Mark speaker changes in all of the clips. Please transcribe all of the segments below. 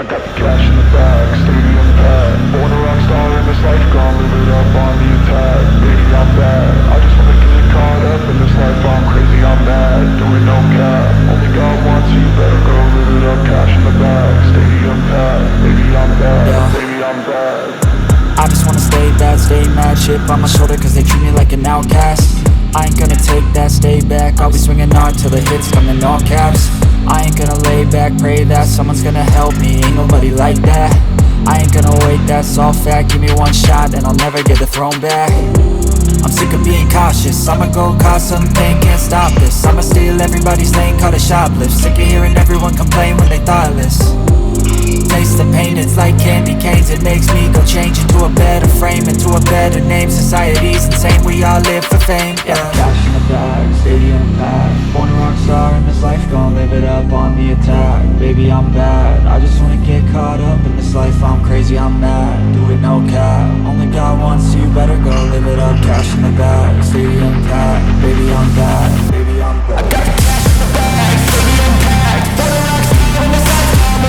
Speaker 1: I got the cash in the bag, stadium packed. Born a rock star in this life, gon' live it up on the attack. Baby, I'm bad, I just wanna get caught up in this life. I'm crazy, I'm mad, doing no cap. Only God wants you, better go live it up. Cash in the bag, stadium packed. Baby, I'm bad, baby, I'm bad.
Speaker 2: I just wanna stay bad, stay mad. Chip on my shoulder cause they treat me like an outcast. I ain't gonna take that, stay back. I'll be swinging hard till the hits come in all caps. I ain't gonna lay back, pray that someone's gonna help me. Ain't nobody like that. I ain't gonna wait, that's all fact. Give me one shot and I'll never get the throne back. I'm sick of being cautious, I'ma go cause something, can't stop this. I'ma steal everybody's lane, call it shoplift. Sick of hearing everyone complain when they thoughtless. Taste the pain, it's like candy canes. It makes me go change into a better frame, into a better name. Society's insane, we all live for fame, yeah. Cash in the bag, stadium packed. Born a rock star in this life, gon' live it up on the attack. Baby, I'm bad, I just wanna get caught up in this life. I'm crazy, I'm mad, do it no cap. Only God wants you, better go live it up. Cash in the bag, stadium packed. Baby, I'm bad, baby, I'm bad. I got the cash in the bag, stadium packed. Born a rock star in this life, gon'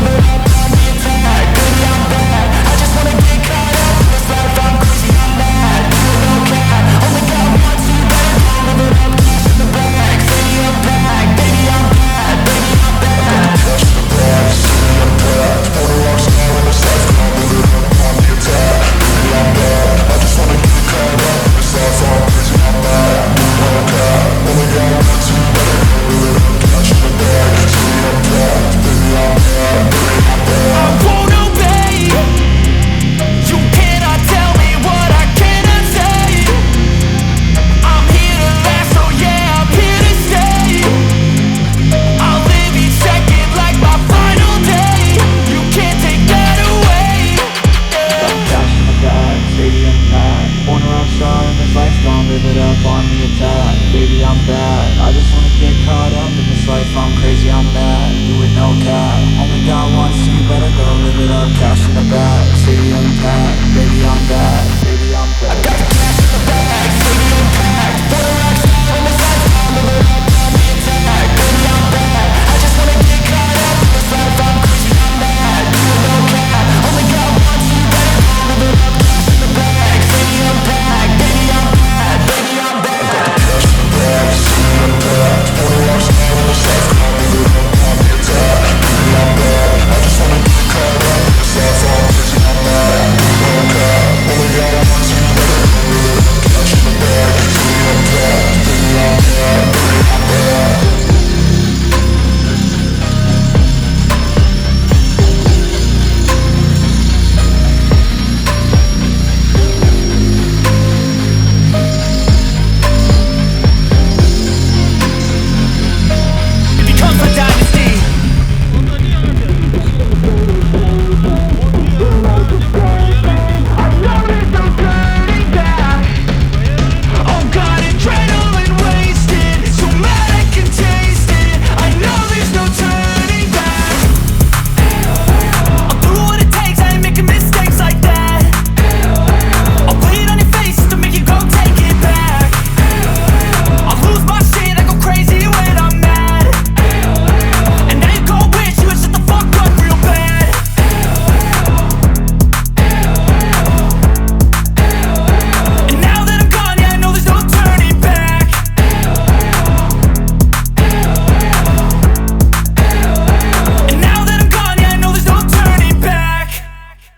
Speaker 2: live it up. Cash in the bag, stadium packed. Baby, I'm bad, baby, I'm bad. I got the cash.